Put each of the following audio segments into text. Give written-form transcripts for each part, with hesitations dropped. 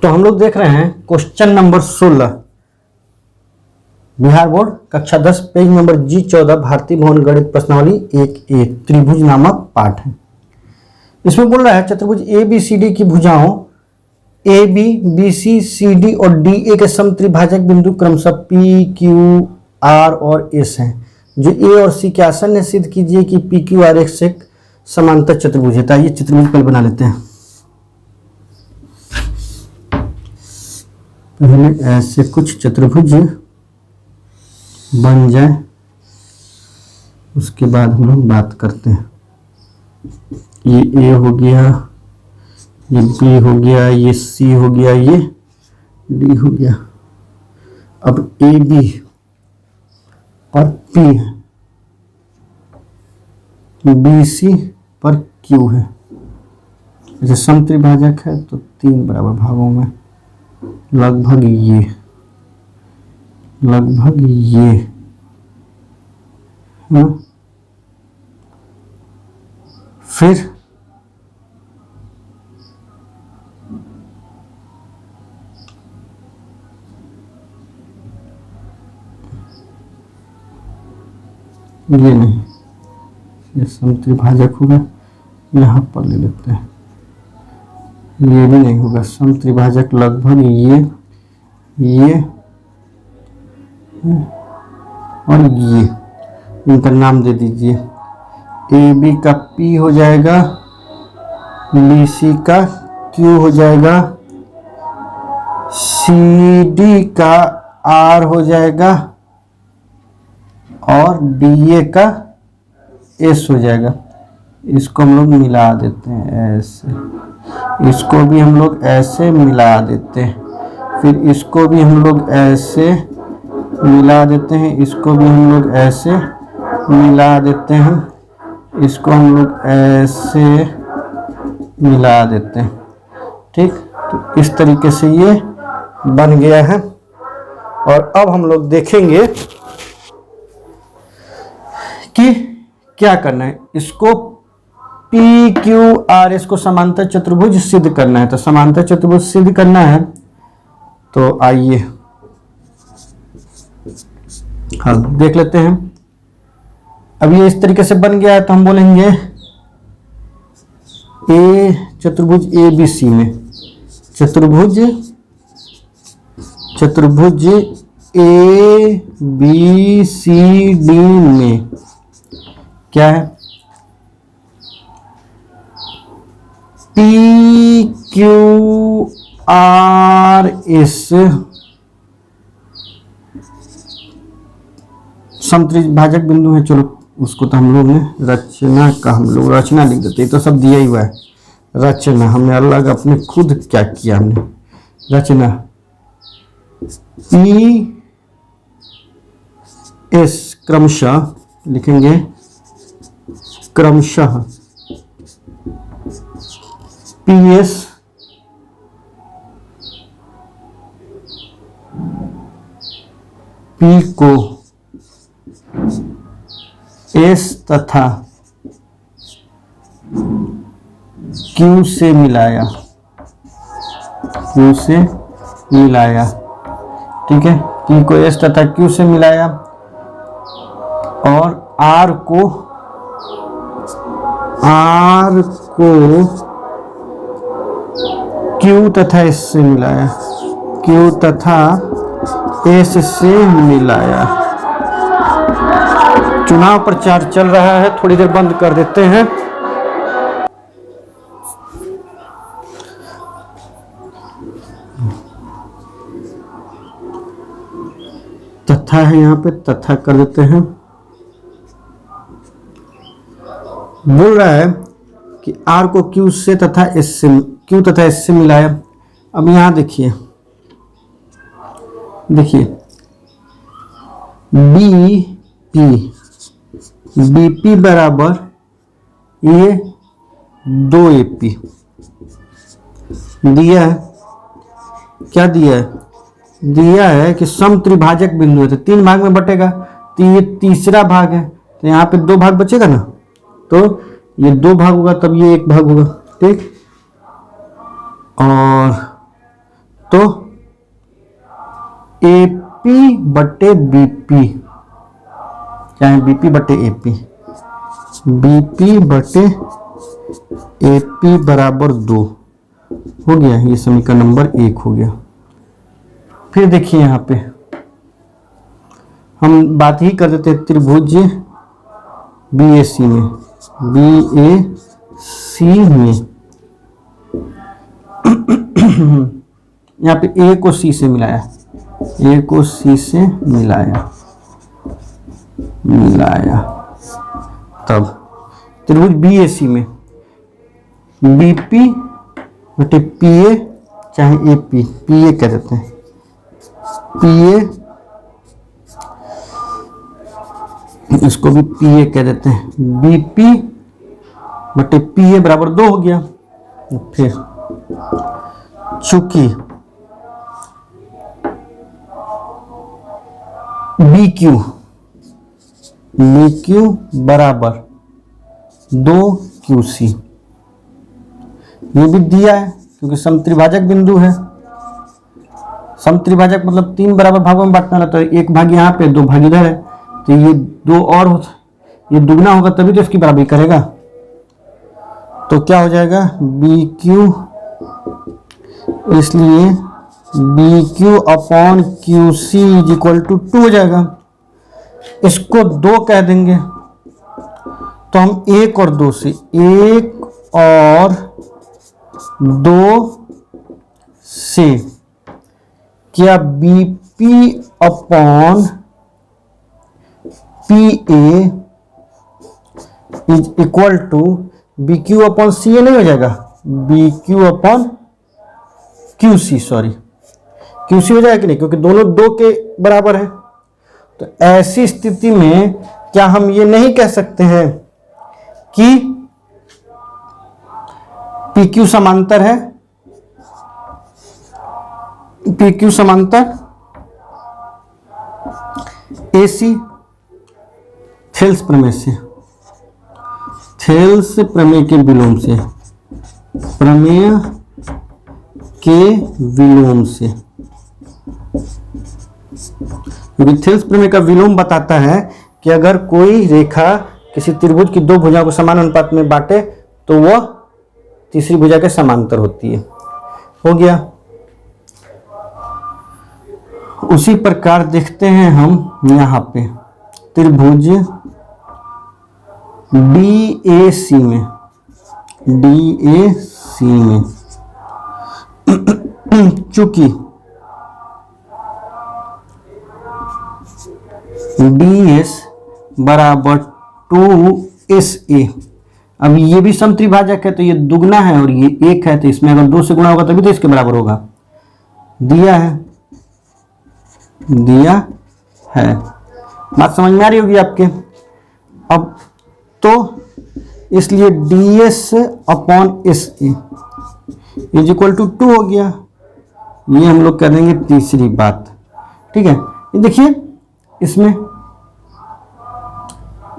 तो हम लोग देख रहे हैं क्वेश्चन नंबर 16 बिहार बोर्ड कक्षा 10 पेज नंबर G14 भारतीय भवन गणित प्रश्नावली 1A त्रिभुज नामक पाठ है। इसमें बोल रहा है चतुर्भुज ABCD की भुजाओं AB, BC, CD और DA के समत्रिभाजक बिंदु क्रमशः P, Q, R और S हैं। जो A और C के आसन्न सिद्ध कीजिए कि PQRS एक समांतर चतुर्भुज है। तो आइए चतुर्भुज पहले बना लेते हैं। पहले ऐसे कुछ चतुर्भुज बन जाए, उसके बाद हम लोग बात करते हैं। ये A हो गया, ये B हो गया, ये C हो गया, ये D हो गया। अब AB पर P है, BC पर Q है। जैसे समत्रिभाजक है तो 3 बराबर भागों में लगभग ये हाँ? फिर ये नहीं, ये समत्रिभाजक होगा, यहाँ पर ले लेते हैं। ये भी नहीं होगा समत्रिभाजक, लगभग ये और ये, इनका नाम दे दीजिए। AB का P हो जाएगा, BC का Q हो जाएगा, CD का R हो जाएगा और DA का S हो जाएगा। इसको हम लोग मिला देते हैं ऐसे, इसको भी हम लोग ऐसे मिला देते हैं, फिर इसको भी हम लोग ऐसे मिला देते हैं, इसको भी हम लोग ऐसे मिला देते हैं, इसको हम लोग ऐसे मिला देते हैं। ठीक, तो इस तरीके से ये बन गया है। और अब हम लोग देखेंगे कि क्या करना है। इसको PQRS को समांतर चतुर्भुज सिद्ध करना है। तो समांतर चतुर्भुज सिद्ध करना है तो आइए हाँ देख लेते हैं। अब ये इस तरीके से बन गया है तो हम बोलेंगे चतुर्भुज ABC में, चतुर्भुज ABCD में क्या है, PQRS समत्रिभाजक बिंदु है। चलो उसको तो हम लोग ने रचना लिख देते, तो सब दिया ही हुआ है। रचना हमने अलग अपने खुद क्या किया, हमने रचना PS क्रमशः लिखेंगे, क्रमशः PS P को S तथा Q से मिलाया, ठीक है। P को S तथा Q से मिलाया और R को Q तथा S से मिलाया, चुनाव प्रचार चल रहा है, थोड़ी देर बंद कर देते हैं। तथा है यहाँ पे, तथा कर देते हैं। बोल रहा है कि R को Q से तथा S से मिलाया। अब यहाँ देखिए BP बराबर ये 2AP दिया है। क्या दिया है? दिया है कि समत्रिभाजक बिंदु है तो 3 भाग में बटेगा, तो ये तीसरा भाग है, तो यहाँ पे 2 भाग बचेगा ना, तो ये 2 भाग होगा, तब ये 1 भाग होगा। ठीक, और तो AP बटे BP, क्या है, BP बटे AP, BP बटे AP बराबर 2 हो गया। ये समीकरण नंबर 1 हो गया। फिर देखिए यहाँ पे हम बात ही कर देते त्रिभुज BAC में, BAC में यहाँ पे A को C से मिलाया, A को C से मिलाया तब त्रिभुज BAC में BP बटे PA चाहे AP, PA कह देते हैं, PA इसको भी PA कह देते हैं, BP बटे PA बराबर 2 हो गया। फिर चूंकि BQ बराबर 2QC, ये भी दिया है क्योंकि समत्रिभाजक बिंदु है। समत्रिभाजक मतलब 3 बराबर भागों में बांटना रहता है, तो 1 भाग यहाँ पे 2 भाग इधर है, तो ये 2 और ये दुगना होगा तभी तो इसकी बराबरी करेगा। तो क्या हो जाएगा BQ, इसलिए BQ upon QC is equal to 2 हो जाएगा। इसको 2 कह देंगे तो हम 1 और 2 से, 1 और 2 से क्या BP upon PA is equal to BQ upon CA नहीं हो जाएगा, BQ upon QC, sorry QC हो जाएगा कि नहीं, क्योंकि दोनों 2 के बराबर है। तो ऐसी स्थिति में क्या हम ये नहीं कह सकते हैं कि PQ समांतर है, PQ समांतर AC, थेल्स प्रमेय से, थेल्स प्रमेय के विलोम से, प्रमेय के विलोम से, क्योंकि थेल्स प्रमेय का विलोम बताता है कि अगर कोई रेखा किसी त्रिभुज की 2 भुजाओं को समान अनुपात में बांटे तो वह तीसरी भुजा के समांतर होती है। हो गया। उसी प्रकार देखते हैं हम यहाँ पे त्रिभुज DAC में, DAC में चूंकि DS बराबर 2SA, अब ये भी समत्रिभाजक है तो ये दुगना है और ये 1 है, तो इसमें अगर 2 से गुणा होगा तभी तो इसके बराबर होगा। दिया है, बात समझ में आ रही होगी आपके। अब तो इसलिए DS upon SA is equal to 2 हो गया। ये हम लोग कर देंगे तीसरी बात, ठीक है। ये देखिए इसमें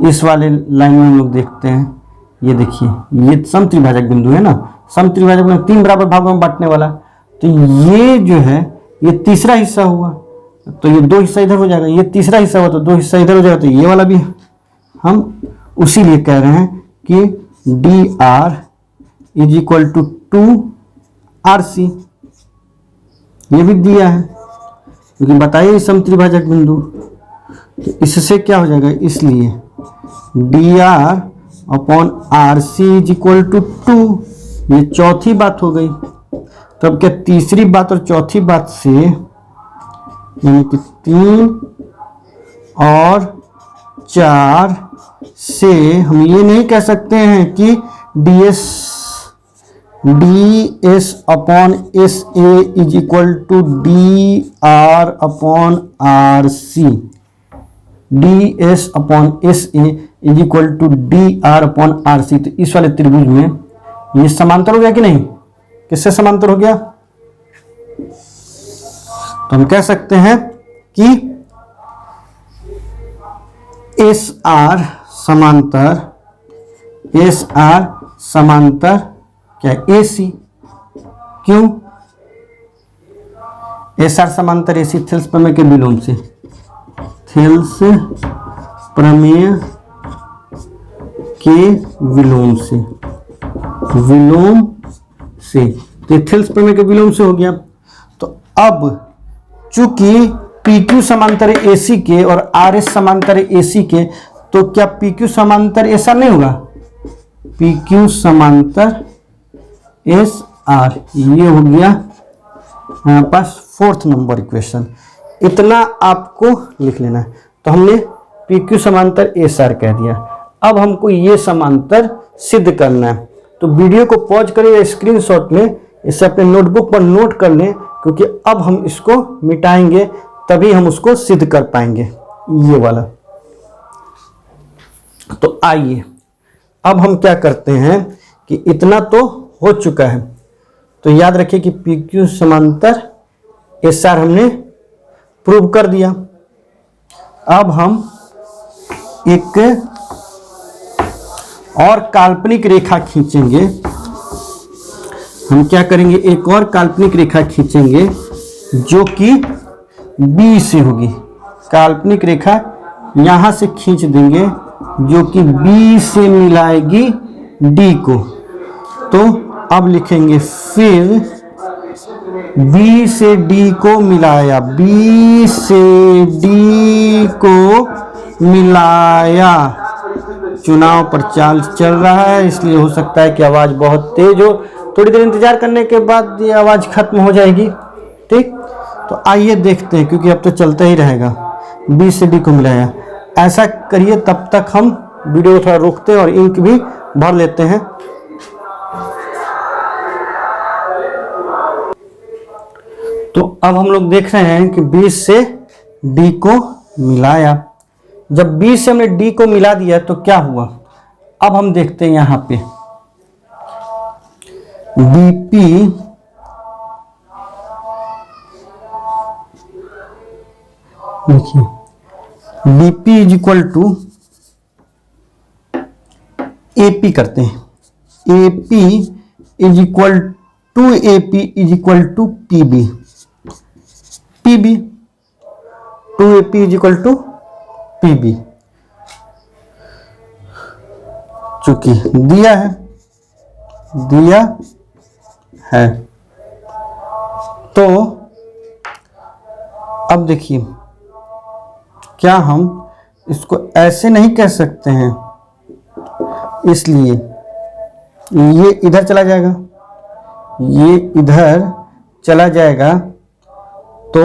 इस वाले लाइन में हम लोग देखते हैं, ये देखिए ये समत्रिभाजक बिंदु है ना, समत्रिभाजक में 3 बराबर भागों में बांटने वाला, तो ये जो है ये तीसरा हिस्सा हुआ, तो ये 2 हिस्सा इधर हो जाएगा, ये तीसरा हिस्सा हुआ तो 2 हिस्सा इधर हो जाएगा, तो ये वाला भी हम उसी लिए कह रहे हैं कि DR is equal to 2RC। ये भी दिया है क्योंकि बताइए समत्रिभाजक बिंदु, तो इससे क्या हो जाएगा, इसलिए DR upon RC is equal to 2। ये चौथी बात हो गई। तब क्या तीसरी बात और चौथी बात से, यानी कि 3 और 4 से हम ये नहीं कह सकते हैं कि DS upon SA is equal to DR upon RC, DS upon SA is equal to DR upon RC। तो इस वाले त्रिभुज में ये समांतर हो गया कि नहीं, किससे समांतर हो गया, तो हम कह सकते हैं कि SR समांतर क्या AC। क्यों, एस आर समांतर एसी थेल्स प्रमेय के विलोम से, थेल्स प्रमेय के विलोम से, विलोम से, तो थेल्स प्रमेय के विलोम से हो गया। तो अब चूंकि PQ समांतर AC के और RS समांतर AC के, तो क्या PQ समांतर SR नहीं होगा? PQ समांतर SR, ये हो गया हमारे पास 4th नंबर इक्वेशन। इतना आपको लिख लेना है। तो हमने PQ समांतर SR कह दिया। अब हमको ये समांतर सिद्ध करना है। तो वीडियो को पॉज करें या स्क्रीनशॉट लें, इसे अपने नोटबुक पर नोट कर लें, क्योंकि अब हम इसको मिटाएंगे तभी हम उसको सिद्ध कर पाएंगे, ये वाला। तो आइए अब हम क्या करते हैं कि इतना तो हो चुका है, तो याद रखिए कि PQ समांतर SR हमने प्रूव कर दिया। अब हम एक और काल्पनिक रेखा खींचेंगे। हम क्या करेंगे, एक और काल्पनिक रेखा खींचेंगे जो कि B से होगी। काल्पनिक रेखा यहां से खींच देंगे जो कि B से मिलाएगी D को। तो अब लिखेंगे फिर B से D को मिलाया, B से D को मिलाया। चुनाव प्रचार चल रहा है, इसलिए हो सकता है कि आवाज़ बहुत तेज हो। थोड़ी देर इंतजार करने के बाद ये आवाज़ खत्म हो जाएगी। ठीक, तो आइए देखते हैं, क्योंकि अब तो चलता ही रहेगा। B से D को मिलाया, ऐसा करिए। तब तक हम वीडियो को थोड़ा रोकते हैं और इंक भी भर लेते हैं। तो अब हम लोग देख रहे हैं कि B से D को मिलाया। जब B से हमने D को मिला दिया तो क्या हुआ, अब हम देखते हैं यहां पे BP देखिए, BP is equal to AP करते हैं। AP is equal to AP is equal to PB, PB 2AP is equal to PB, चूंकि दिया है। तो अब देखिए, क्या हम इसको ऐसे नहीं कह सकते हैं, इसलिए ये इधर चला जाएगा, ये इधर चला जाएगा, तो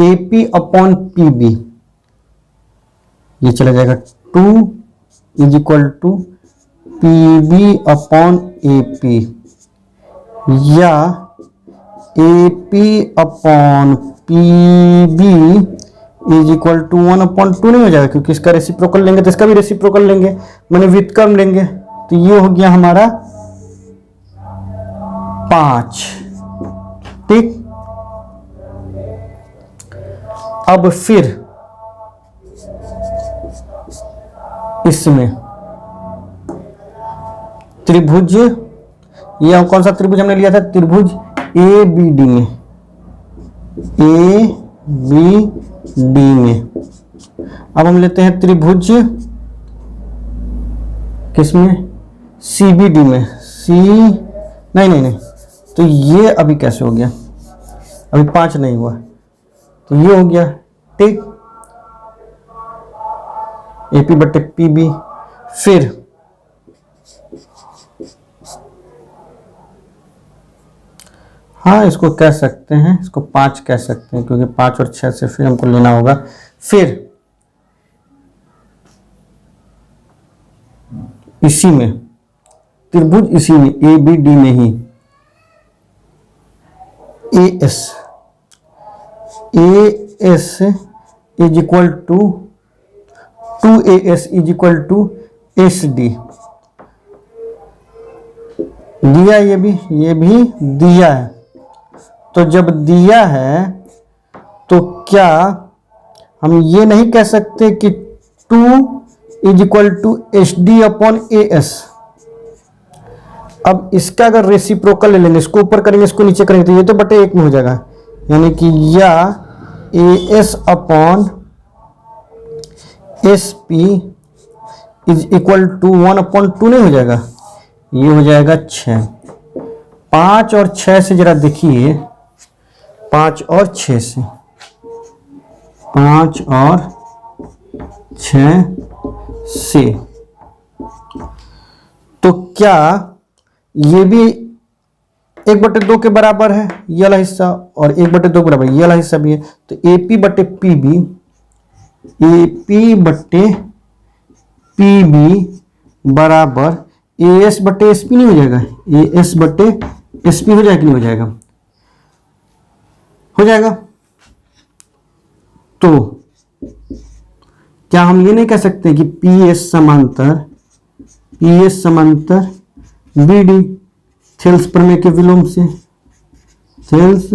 AP अपॉन PB ये चला जाएगा। 2 is equal to PB upon AP, या AP upon PB is equal to 1/2 नहीं हो जाएगा, क्योंकि इसका रेसिप्रोकल लेंगे तो इसका भी रेसिप्रोकल लेंगे, माने व्युत्क्रम लेंगे। तो ये हो गया हमारा 5। ठीक, अब फिर इसमें त्रिभुज, यह कौन सा त्रिभुज हमने लिया था, त्रिभुज ABD में, ABD में। अब हम लेते हैं त्रिभुज किसमें, CBD में, नहीं, तो ये अभी कैसे हो गया, अभी 5 नहीं हुआ, तो ये हो गया। ठीक, AP बटे PB। फिर हाँ, इसको कह सकते हैं, इसको 5 कह सकते हैं, क्योंकि 5 और 6 से फिर हमको लेना होगा। फिर इसी में त्रिभुज, इसी में ABD में ही AS is equal to 2AS is equal to SD दिया, ये भी दिया है। तो जब दिया है तो क्या हम ये नहीं कह सकते कि 2 is equal to HD upon AS। अब इसका अगर रेसिप्रोकल ले लेंगे, इसको ऊपर करेंगे इसको नीचे करेंगे, तो ये तो बटे 1 में हो जाएगा। यानी कि या AS upon SP is equal to 1/2 नहीं हो जाएगा, ये हो जाएगा 6। 5 और 6 से जरा देखिए, 5 और 6 से, 5 और 6 से, तो क्या ये भी 1/2 के बराबर है ये वाला हिस्सा, और 1/2 के बराबर ये वाला हिस्सा भी है। तो AP/PB, AP/PB बराबर AS/SP नहीं हो जाएगा, AS/SP हो जाएगा कि नहीं हो जाएगा, हो जाएगा। तो क्या हम ये नहीं कह सकते कि PS समांतर BD, थेल्स प्रमेय के विलोम से, थेल्स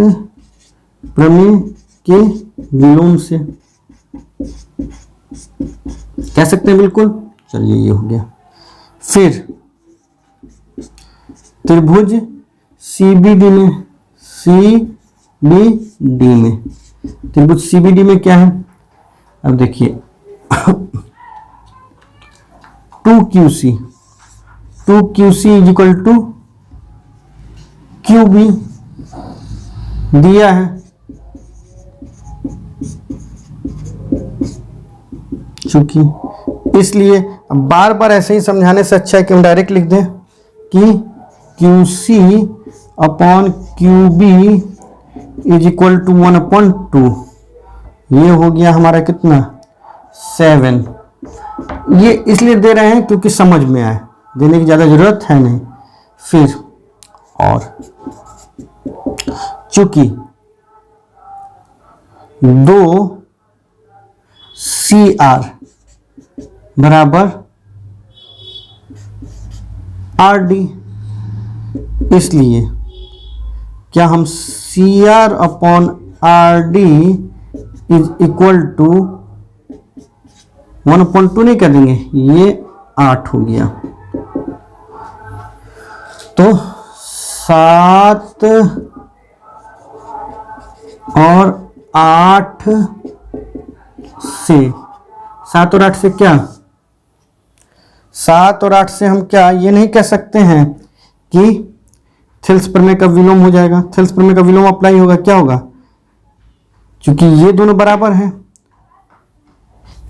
प्रमेय के विलोम से कह सकते हैं, बिल्कुल। चलिए ये हो गया। फिर त्रिभुज CBD में, त्रिभुज CBD में क्या है, अब देखिए 2QC is equal to QB दिया है, चूंकि इसलिए अब बार बार ऐसे ही समझाने से अच्छा है कि हम डायरेक्ट लिख दें कि QC upon QB is equal to 1/2। ये हो गया हमारा कितना, 7। ये इसलिए दे रहे हैं क्योंकि समझ में आए, देने की ज़्यादा ज़रूरत है नहीं। फिर और चूंकि 2CR बराबर RD, इसलिए क्या हम CR upon RD is equal to 1/2 नहीं कर देंगे, ये 8 हो गया। तो 7 और 8 से, 7 और 8 से क्या, 7 और 8 से हम क्या ये नहीं कह सकते हैं कि थेल्स प्रमेय का विलोम हो जाएगा। थेल्स प्रमेय का विलोम अप्लाई होगा, क्या होगा, क्योंकि ये दोनों बराबर हैं,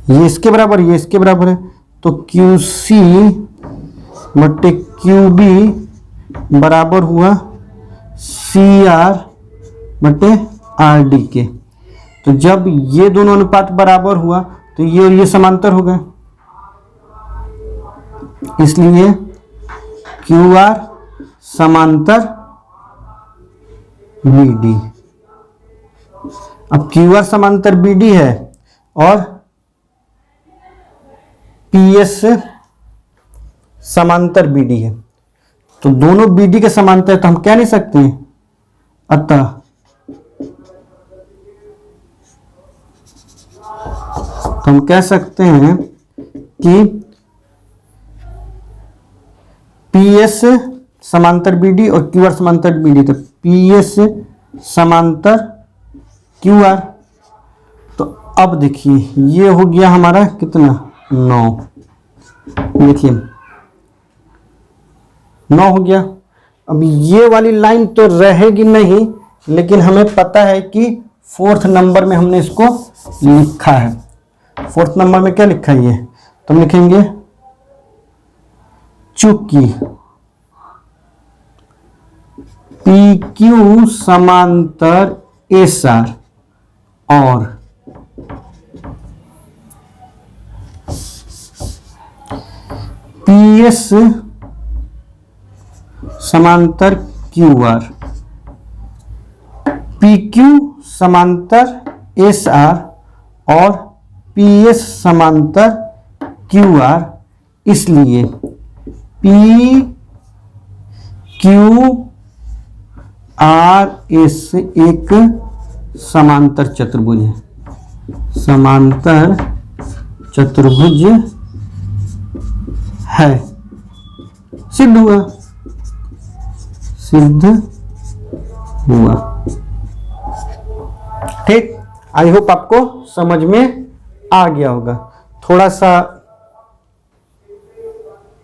ये इसके बराबर, ये इसके बराबर है, तो QC बटे QB बराबर हुआ CR बटे RD के। तो जब ये दोनों अनुपात बराबर हुआ तो ये और ये समांतर हो गए, इसलिए QR समांतर BD। अब QR समांतर BD है और PS समांतर BD है, तो दोनों BD के समांतर है, तो हम कह नहीं सकते हैं, अतः तो हम कह सकते हैं कि PS समांतर BD और QR समांतर BD, तो PS समांतर QR। तो अब देखिए ये हो गया हमारा कितना, 9, देखिए 9 हो गया। अब ये वाली लाइन तो रहेगी नहीं, लेकिन हमें पता है कि 4th नंबर में हमने इसको लिखा है। 4th नंबर में क्या लिखा है ये, तो हम लिखेंगे चूंकि PQ समांतर SR और PS समांतर QR, PQ समांतर SR और PS समांतर QR, इसलिए PQRS एक समांतर चतुर्भुज है, समांतर चतुर्भुज है। सिद्ध हुआ, सिद्ध हुआ। ठीक, आई होप आपको समझ में आ गया होगा। थोड़ा सा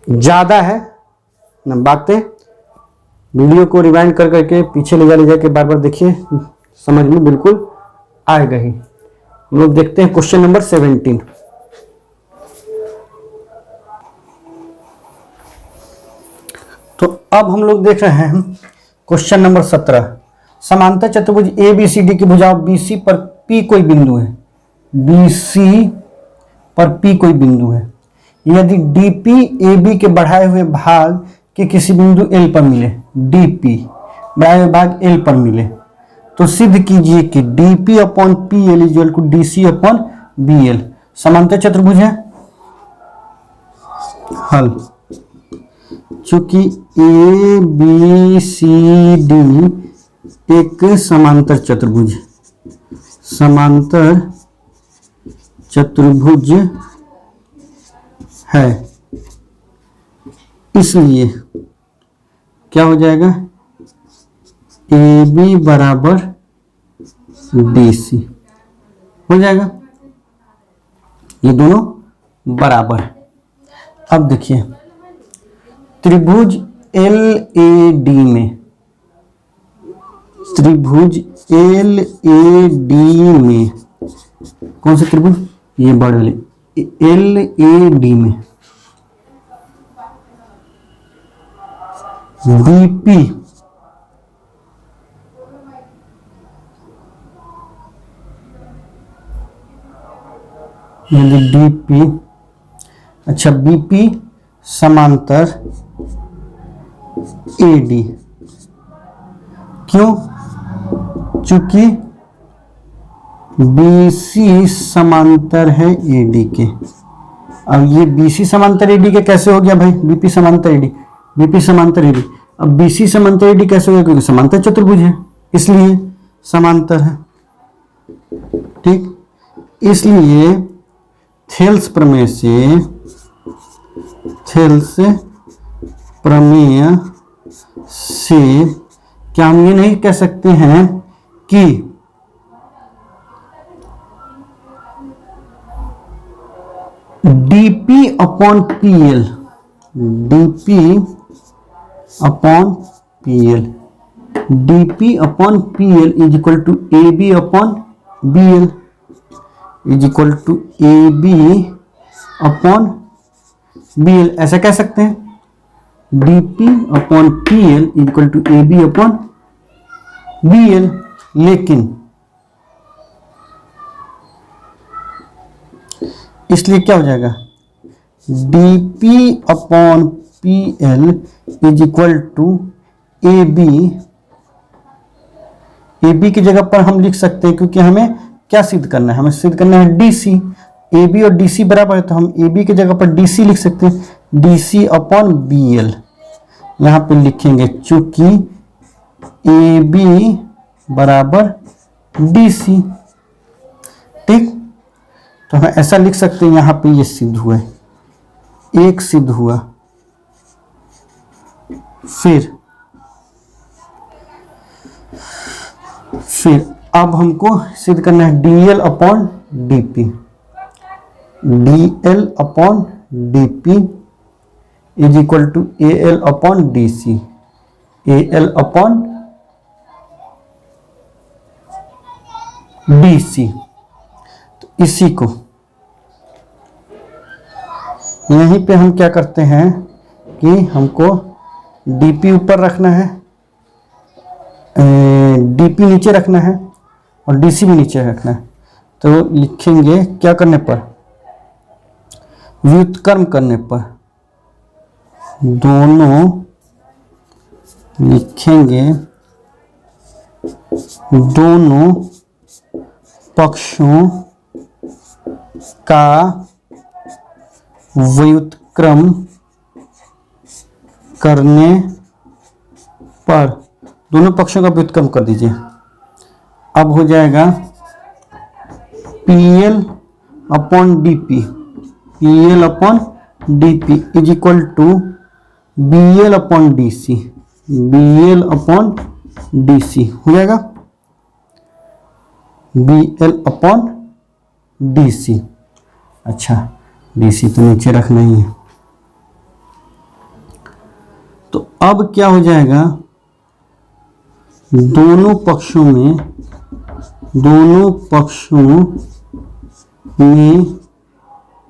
ज्यादा है ना बातें, वीडियो को रिवाइंड कर करके पीछे ले जाके बार बार देखिए, समझ में बिल्कुल आएगा ही। हम लोग देखते हैं क्वेश्चन नंबर 17। तो अब हम लोग देख रहे हैं क्वेश्चन नंबर 17। समांतर चतुर्भुज ABCD की भुजाओं BC पर P कोई बिंदु है, BC पर P कोई बिंदु है, यदि DP AB के बढ़ाए हुए भाग के किसी बिंदु L पर मिले, DP बढ़ाए हुए भाग L पर मिले, तो सिद्ध कीजिए कि DP upon PL equal to DC upon BL समांतर चतुर्भुज है। हल, चूंकि ABCD एक समांतर चतुर्भुज है, इसलिए क्या हो जाएगा, AB बराबर DC हो जाएगा, ये दोनों बराबर है। अब देखिए त्रिभुज LAD में, त्रिभुज LAD में कौन सा त्रिभुज, ये बड़े वाले LAD में BP यदि DP, अच्छा BP समांतर AD, क्यों, चूंकि BC समांतर है AD के। अब ये BC समांतर AD के कैसे हो गया भाई, BP समांतर AD, BP समांतर AD, अब BC समांतर AD कैसे हो गया, क्योंकि समांतर चतुर्भुज है इसलिए समांतर है। ठीक, इसलिए थेल्स प्रमेय से क्या हम ये नहीं कह सकते हैं कि DP upon PL, DP upon PL, DP upon PL is equal to AB upon BL is equal to AB upon BL, ऐसा कह सकते हैं। DP upon PL equal to AB upon BL, लेकिन इसलिए क्या हो जाएगा, DP upon PL is equal to AB, AB की जगह पर हम लिख सकते हैं, क्योंकि हमें क्या सिद्ध करना है, हमें सिद्ध करना है DC, AB और DC बराबर है, तो हम AB की जगह पर DC लिख सकते हैं, DC अपॉन BL यहां पे लिखेंगे, चूंकि AB बराबर DC। ठीक, तो हम ऐसा लिख सकते हैं, यहां पे ये सिद्ध हुआ, एक सिद्ध हुआ। फिर अब हमको सिद्ध करना है DL upon DP, DL upon DP is equal to AL upon DC, AL upon DC। तो इसी को यहीं पे हम क्या करते हैं कि हमको DP ऊपर रखना है, DP नीचे रखना है और DC भी नीचे रखना है। तो लिखेंगे क्या करने पर, व्युत्क्रम करने पर, दोनों लिखेंगे, दोनों पक्षों का व्युत्क्रम करने पर, दोनों पक्षों का व्युत्क्रम कर दीजिए। अब हो जाएगा PL upon DP, PL upon DP is equal to BL upon DC, BL upon DC हो जाएगा। B L upon D C. अच्छा, डी सी तो नीचे रखना ही है। तो अब क्या हो जाएगा, दोनों पक्षों में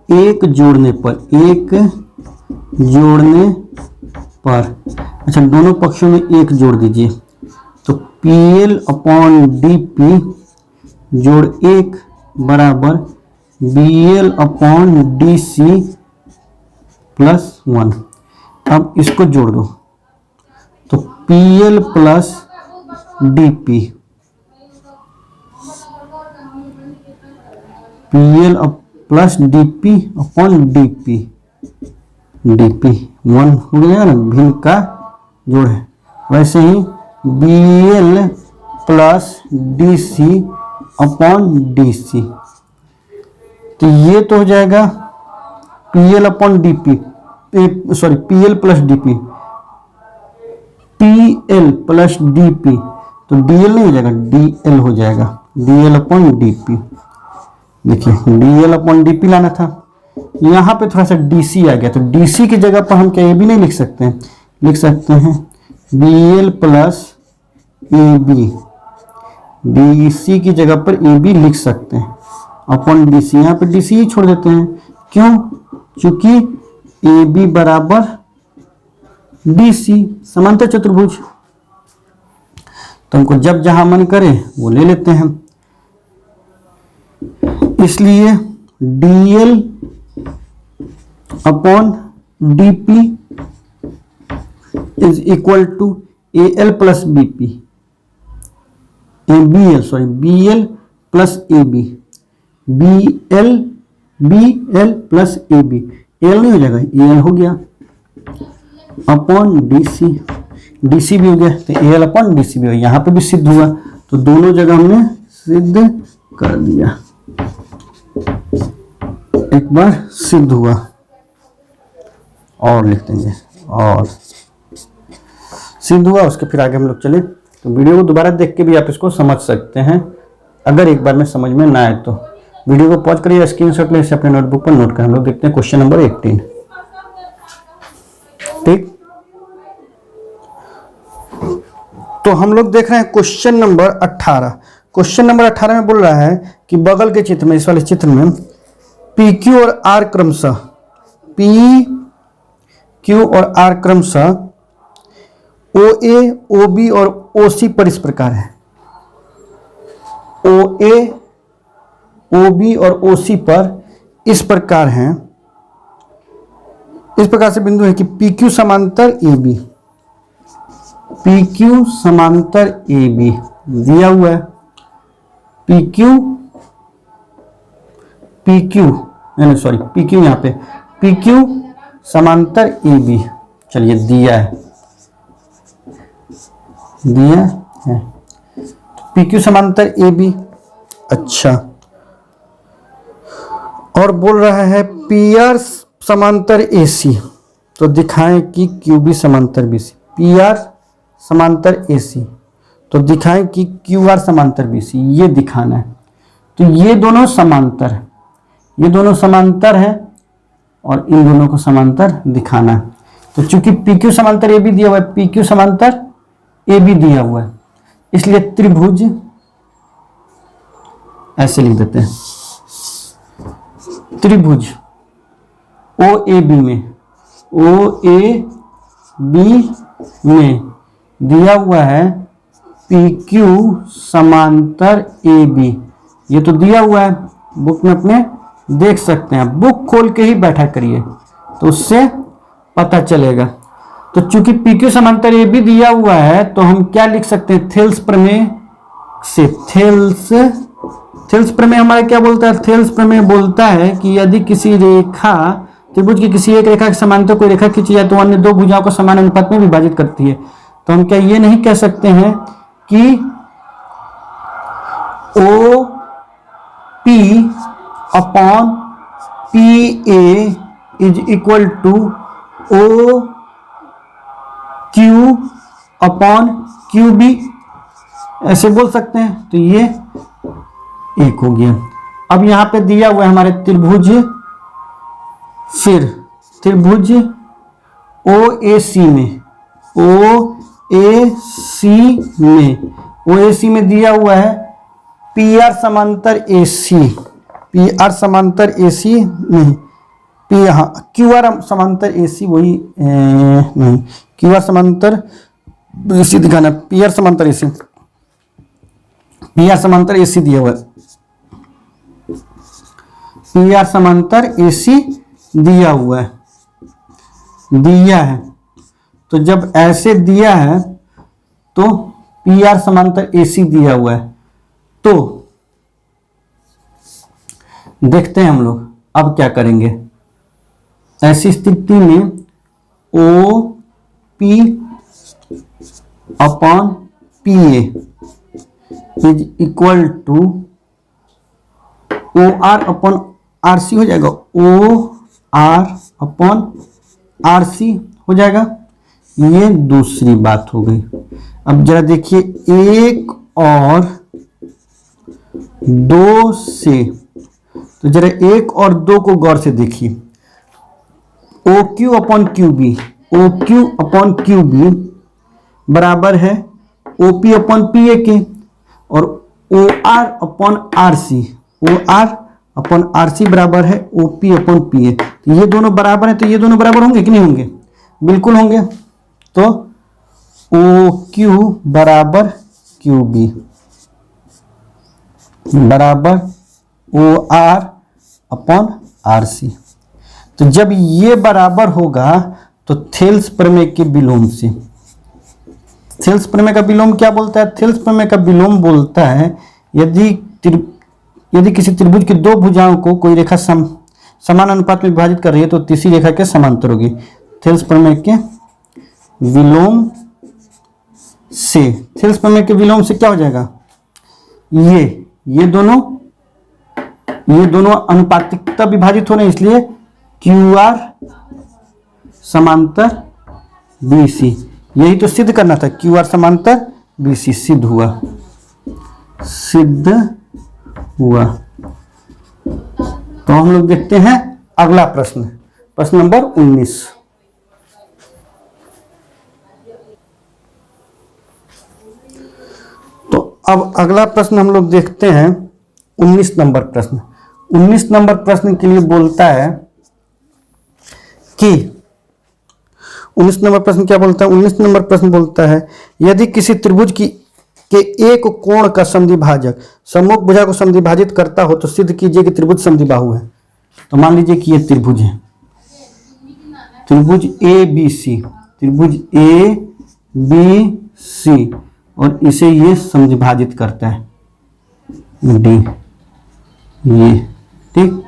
एक जोड़ने पर, अच्छा दोनों पक्षों में एक जोड़ दीजिए, तो P L upon D P जोड़ 1 बराबर B L upon D C plus 1। अब इसको जोड़ दो, तो P L plus D P, P L plus D P upon D P, D P 1 हो गया ना, भिन्न का जोड़ है। वैसे ही B L plus D C upon D C, तो ये तो हो जाएगा P L upon D P, sorry P L plus D P, P L plus D P, तो डी एल नहीं हो जाएगा, डी एल हो जाएगा, D L upon D P. देखिए D L upon D P लाना था, यहाँ पे थोड़ा सा डी सी आ गया, तो डी सी की जगह पर हम क्या ए बी नहीं लिख सकते हैं, लिख सकते हैं B L plus A B, D C की जगह पर ए बी लिख सकते हैं अपॉन डी सी। यहाँ पे डी सी ही छोड़ देते हैं, क्यों, क्योंकि ए बी बराबर डी सी, समांतर चतुर्भुज, तो हमको जब जहां मन करे वो ले लेते हैं। इसलिए D L upon D P is equal to A L plus B P, B L sorry B L plus A B, B L plus A B, L नहीं हो जाएगा, ए एल हो गया upon D C, D C भी हो गया, तो A L upon D C भी हो गया। यहाँ पे भी सिद्ध हुआ, तो दोनों जगह हमने सिद्ध कर दिया, एक बार सिद्ध हुआ। और लिख देंगे और सिद्ध हुआ, उसके फिर आगे हम लोग चले। तो वीडियो को दोबारा देख के भी आप इसको समझ सकते हैं, अगर एक बार में समझ में ना आए तो वीडियो को पॉज करिए, स्क्रीनशॉट ले इसे अपने नोटबुक पर नोट कर। हम लोग देखते हैं क्वेश्चन नंबर 18। ठीक, तो हम लोग देख रहे हैं क्वेश्चन नंबर 18। क्वेश्चन नंबर 18 में बोल रहा है कि बगल के चित्र में, इस वाले चित्र में पी क्यू और आर क्रमशः, पी क्यू और आर क्रमशः ओ ए, ओ बी और ओ सी पर इस प्रकार है। ओ ए, ओ बी और ओ सी पर इस प्रकार हैं, इस प्रकार से बिंदु है कि पी क्यू समांतर ए बी, पी क्यू समांतर ए बी दिया हुआ है, P Q sorry P Q, यहाँ पे पी क्यू समांतर ए बी, चलिए दिया है, पी क्यू समांतर ए बी। अच्छा, और बोल रहा है पी आर समांतर ए सी, तो दिखाएं कि क्यू बी समांतर बी सी, पी आर समांतर ए सी, तो दिखाएं कि क्यू आर समांतर बी सी, ये दिखाना है। तो ये दोनों समांतर है, ये दोनों समांतर है और इन दोनों को समांतर दिखाना है। तो चूंकि पी क्यू समांतर ए बी दिया हुआ है, पी क्यू समांतर ए बी दिया हुआ है, इसलिए त्रिभुज ऐसे लिख देते हैं, त्रिभुज ओ ए बी में, ओ ए बी में दिया हुआ है पी क्यू समांतर ए बी, ये तो दिया हुआ है, बुक में अपने देख सकते हैं, बुक खोल के ही बैठा करिए तो उससे पता चलेगा। तो चूंकि पी क्यू समांतर ए बी दिया हुआ है, तो हम क्या लिख सकते हैं, थेल्स प्रमेय से, थेल्स प्रमेय हमारा क्या बोलता है, थेल्स प्रमेय बोलता है कि यदि किसी रेखा, त्रिभुज की किसी एक रेखा के समांतर कोई रेखा खींची जाए तो अन्य दो भुजाओं को समान अनुपात में विभाजित करती है। तो हम क्या ये नहीं कह सकते हैं कि O P upon P A is equal to O Q upon Q B, ऐसे बोल सकते हैं। तो ये 1 हो गया। अब यहाँ पे दिया हुआ है हमारे त्रिभुज, फिर त्रिभुज OAC में, OAC में दिया हुआ है PR समांतर AC, PR समांतर AC नहीं, QR समांतर AC, वही नहीं, QR समांतर AC दिखाना, PR समांतर AC, PR समांतर AC दिया हुआ है, PR समांतर AC दिया हुआ है, दिया है। तो जब ऐसे दिया है तो PR समांतर AC दिया हुआ है, तो देखते हैं हम लोग अब क्या करेंगे। ऐसी स्थिति में OP upon PA is equal to OR upon RC हो जाएगा, OR अपॉन RC हो जाएगा। ये दूसरी बात हो गई। अब जरा देखिए 1 और 2 से, तो जरा 1 और 2 को गौर से देखिए। OQ upon QB, OQ upon QB बराबर है OP अपॉन PA के, और OR upon RC, OR upon RC बराबर है OP अपॉन PA। तो ये दोनों बराबर है, तो ये दोनों बराबर होंगे कि नहीं होंगे? बिल्कुल होंगे। तो OQ बराबर QB बराबर OR अपॉन RC। तो जब ये बराबर होगा तो थेल्स प्रमेय के विलोम से, थेल्स प्रमेय का विलोम क्या बोलता है? थेल्स प्रमेय का विलोम बोलता है यदि किसी त्रिभुज की 2 भुजाओं को कोई रेखा समान अनुपात में विभाजित कर रही है तो तीसरी रेखा के समांतर होगी। थेल्स प्रमेय के विलोम से, थेल्स प्रमेय के विलोम से क्या हो जाएगा? ये दोनों अनुपातिकता विभाजित हो रहे हैं, इसलिए QR समांतर BC, यही तो सिद्ध करना था। QR समांतर BC सिद्ध हुआ, तो हम लोग देखते हैं अगला प्रश्न, प्रश्न नंबर 19। तो अब अगला प्रश्न हम लोग देखते हैं 19 नंबर प्रश्न। 19 नंबर प्रश्न के लिए बोलता है कि 19 नंबर प्रश्न क्या बोलता है? 19 नंबर प्रश्न बोलता है यदि किसी त्रिभुज के एक कोण का समद्विभाजक सम्मुख भुजा को समद्विभाजित करता हो तो सिद्ध कीजिए कि त्रिभुज समद्विबाहु है। तो मान लीजिए कि ये त्रिभुज है, त्रिभुज ABC, त्रिभुज ABC, और इसे ये समद्विभाजित करता है D, ये ठीक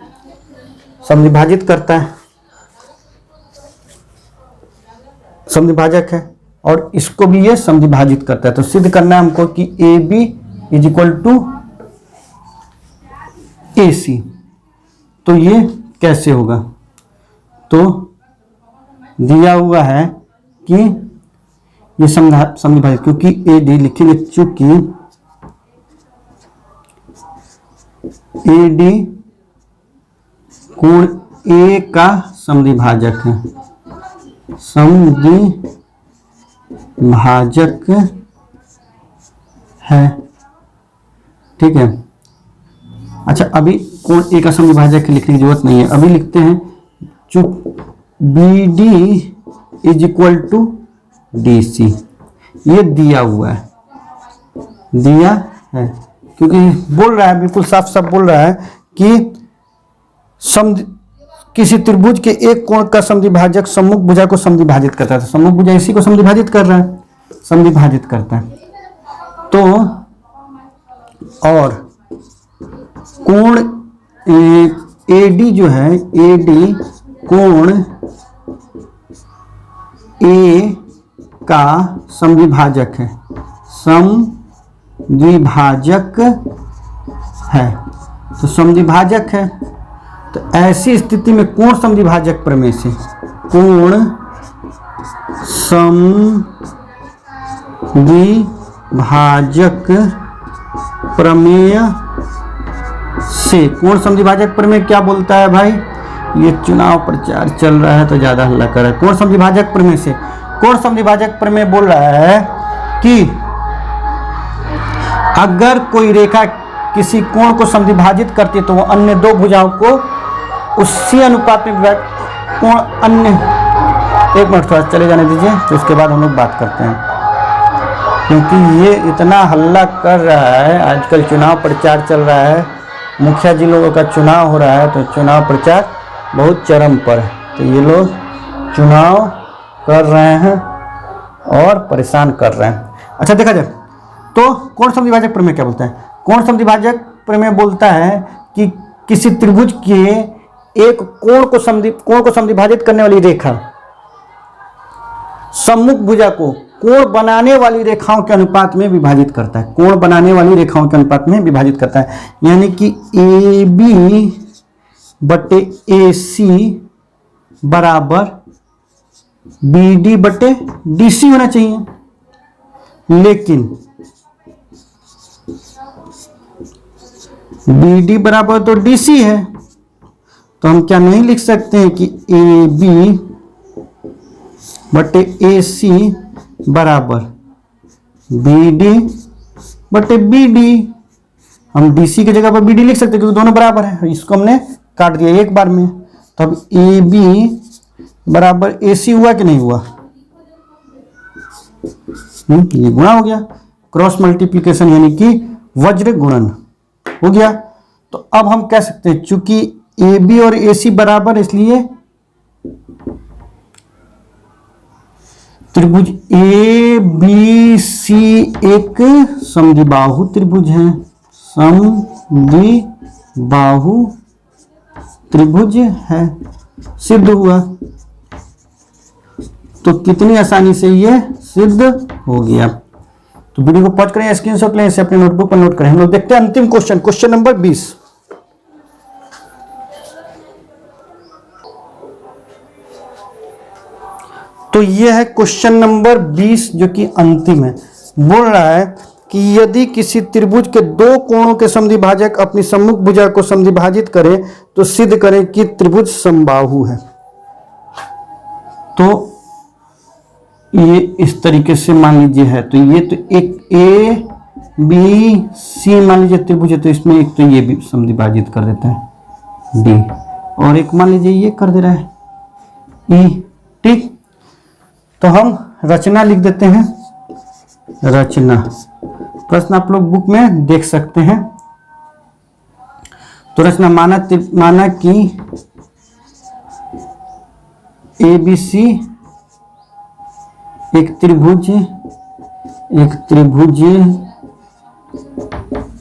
समद्विभाजित करता है, समद्विभाजक है, और इसको भी ये समद्विभाजित करता है। तो सिद्ध करना है हमको कि AB is equal to AC। तो ये कैसे होगा? तो दिया हुआ है कि ये समद्विभाजित, क्योंकि AD लिखेंगे, चूंकि AD कोण A का समद्विभाजक है, समद्विभाजक है, ठीक है। अच्छा, अभी कोण A का समद्विभाजक लिखने की जरूरत नहीं है, अभी लिखते हैं BD is equal to DC। ये दिया हुआ है, दिया है, क्योंकि बोल रहा है, बिल्कुल साफ साफ बोल रहा है कि किसी त्रिभुज के एक कोण का समद्विभाजक सम्मुख भुजा को समद्विभाजित करता है। तो सम्मुख भुजा इसी को समद्विभाजित कर रहा है, समद्विभाजित करता है। तो और कोण AD जो है, AD कोण A का समद्विभाजक है, समद्विभाजक है, तो समद्विभाजक है। तो ऐसी स्थिति में कोण समद्विभाजक प्रमेय से, कोण समद्विभाजक प्रमेय से। कोण समद्विभाजक प्रमेय क्या बोलता है भाई? ये चुनाव प्रचार चल रहा है तो ज्यादा हल्ला कर रहा है। कोण समद्विभाजक प्रमेय से, कोण समद्विभाजक प्रमेय बोल रहा है कि अगर कोई रेखा किसी कोण को समद्विभाजित करती है तो वो अन्य दो भुजाओं को उसी अनुपात में कोण अन्य, एक मिनट थोड़ा चले जाने दीजिए तो उसके बाद हम लोग बात करते हैं, क्योंकि ये इतना हल्ला कर रहा है। आजकल चुनाव प्रचार चल रहा है, मुखिया जी लोगों का चुनाव हो रहा है तो चुनाव प्रचार बहुत चरम पर है, तो ये लोग चुनाव कर रहे हैं और परेशान कर रहे हैं। अच्छा देखा जाए तो कोण समद्विभाजक प्रमेय क्या बोलता है? कोण समद्विभाजक प्रमेय बोलता है कि किसी त्रिभुज के एक कोण को समद्विभाजित करने वाली रेखा सम्मुख भुजा को कोण बनाने वाली रेखाओं के अनुपात में विभाजित करता है। कोण बनाने वाली रेखाओं के अनुपात में विभाजित करता है, यानी कि AB बटे AC बराबर BD बटे DC होना चाहिए। लेकिन BD बराबर तो DC है, तो हम क्या नहीं लिख सकते हैं कि AB बटे AC बराबर BD बटे BD। हम DC की जगह पर BD लिख सकते हैं क्योंकि दोनों बराबर है। इसको हमने काट दिया एक बार में, तो अब AB बराबर AC हुआ कि नहीं हुआ? ये गुणा हो गया, क्रॉस मल्टीप्लिकेशन यानी कि वज्र गुणन हो गया। तो अब हम कह सकते हैं चूंकि AB और AC बराबर, इसलिए त्रिभुज ABC एक समद्विबाहु त्रिभुज है, समद्विबाहु त्रिभुज है, सिद्ध हुआ। तो कितनी आसानी से ये सिद्ध हो गया। तो वीडियो को पॉज करें, स्क्रीनशॉट लें, इसे अपने नोटबुक पर नोट करें। हम लोग देखते हैं अंतिम क्वेश्चन, क्वेश्चन नंबर 20। तो यह है क्वेश्चन नंबर 20 जो कि अंतिम है। बोल रहा है कि यदि किसी त्रिभुज के दो कोणों के समद्विभाजक अपनी सम्मुख भुजा को समद्विभाजित करें तो सिद्ध करें कि त्रिभुज समबाहु है। तो ये इस तरीके से मान लीजिए है, तो ये तो एक ABC मान लीजिए त्रिभुज है, तो इसमें एक तो ये भी समद्विभाजित कर देता है D, और एक मान लीजिए ये कर दे रहा है E। ठीक, तो हम रचना लिख देते हैं। रचना प्रश्न आप लोग बुक में देख सकते हैं। तो रचना माना कि ABC एक त्रिभुज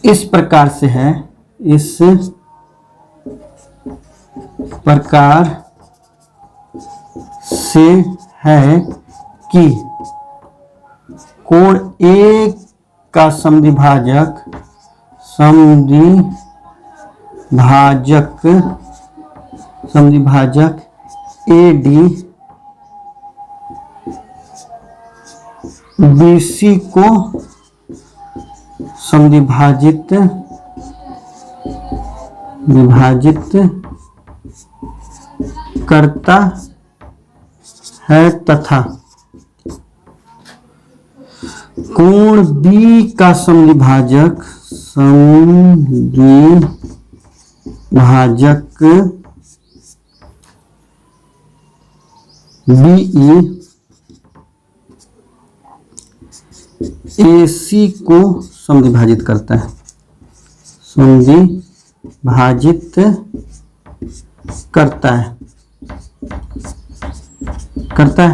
इस प्रकार से है, इस प्रकार से है कि कोण A का समद्विभाजक AD BC को विभाजित करता है तथा कोण B का समद्विभाजक BE AC को समद्विभाजित करता है, करता है।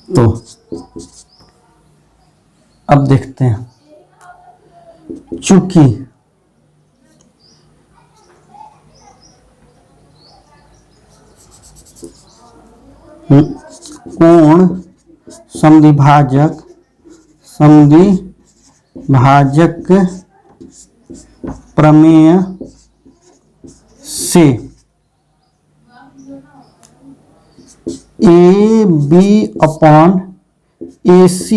तो अब देखते हैं, चूंकि कोण समद्विभाजक प्रमेय से AB upon AC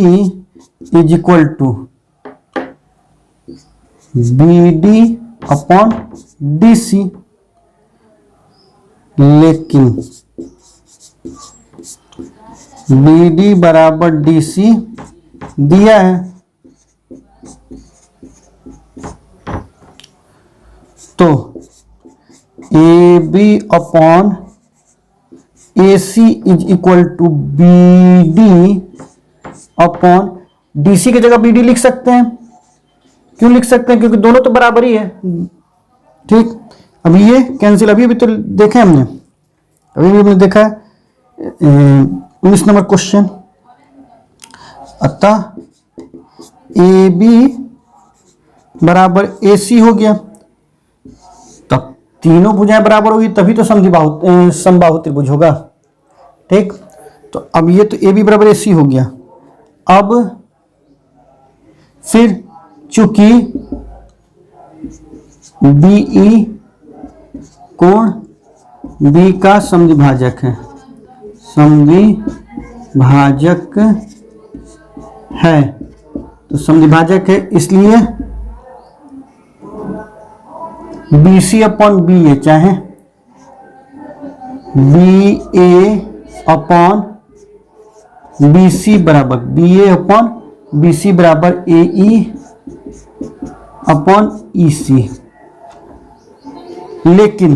is equal to BD upon DC, लेकिन BD बराबर DC दिया है, तो AB upon AC is equal to BD upon DC की जगह BD लिख सकते हैं। क्यों लिख सकते हैं? क्योंकि दोनों तो बराबर ही है। ठीक, अभी ये कैंसिल, अभी तो देखे हमने, अभी भी हमने देखा है 19 नंबर क्वेश्चन। अतः AB बराबर AC हो गया, तब तीनों भुजाएं बराबर होगी तभी तो समबाहु त्रिभुज होगा। ठीक, तो अब ये तो AB बराबर AC हो गया। अब फिर चूंकि BE कोण B का समद्विभाजक है, समद्विभाजक है, तो समद्विभाजक है, इसलिए BC अपॉन BA, चाहे BA अपॉन BC बराबर BA अपॉन BC बराबर AE अपॉन EC, लेकिन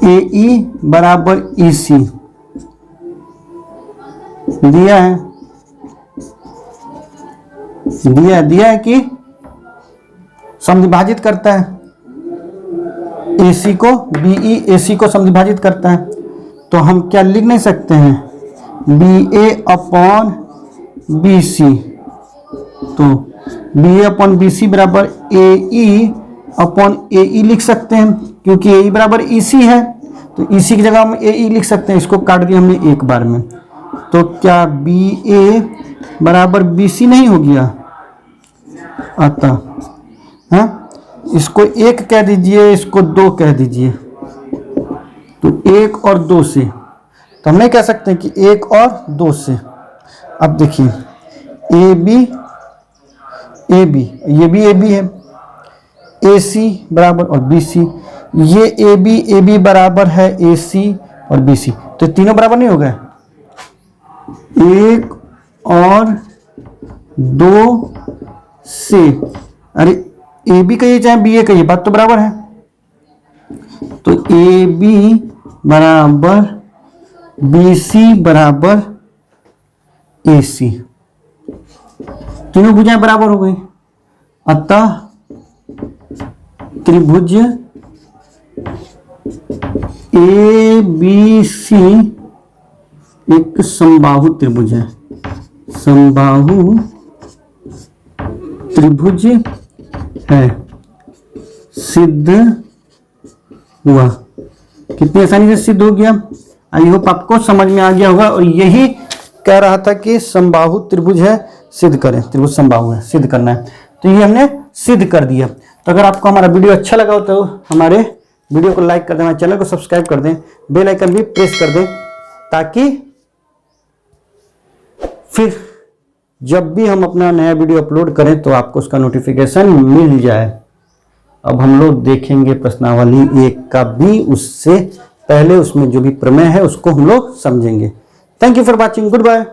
AE बराबर EC दिया है कि समद्विभाजित करता है, AC को BE AC को समद्विभाजित करता है, तो हम क्या लिख नहीं सकते हैं? BA अपॉन BC, तो BA अपॉन BC बराबर AE अपॉन AE लिख सकते हैं, क्योंकि AE बराबर EC है, तो EC की जगह हम AE लिख सकते हैं। इसको काट दिया हमने एक बार में, तो क्या BA बराबर BC नहीं हो गया? अतः है, इसको 1 कह दीजिए, इसको 2 कह दीजिए, तो 1 और 2 से, तो हम नहीं कह सकते कि 1 और 2 से। अब देखिए AB ये भी AB है, AC बराबर और BC, ये AB बराबर है AC और BC, तो तीनों बराबर नहीं हो गए? 1 और 2 से, अरे AB कहिए चाहे BA कहिए, बात तो बराबर है, तो AB बराबर BC बराबर AC, तीनों भुजाएं बराबर हो गई। अतः त्रिभुज ABC एक समबाहु त्रिभुज है, समबाहु त्रिभुज है, सिद्ध हुआ। कितनी आसानी से सिद्ध हो गया। आई होप आपको समझ में आ गया होगा, और यही कह रहा था कि समबाहु त्रिभुज है, सिद्ध करें, त्रिभुज समबाहु है, सिद्ध करना है, तो ये हमने सिद्ध कर दिया। तो अगर आपको हमारा वीडियो अच्छा लगा हो तो हमारे वीडियो को लाइक कर दें, हमारे चैनल को सब्सक्राइब कर दें, बेल आइकन भी प्रेस कर दें, ताकि फिर जब भी हम अपना नया वीडियो अपलोड करें तो आपको उसका नोटिफिकेशन मिल जाए। अब हम लोग देखेंगे प्रश्नावली 1 का भी, उससे पहले उसमें जो भी प्रमेय है उसको हम लोग समझेंगे। Thank you for watching, good bye.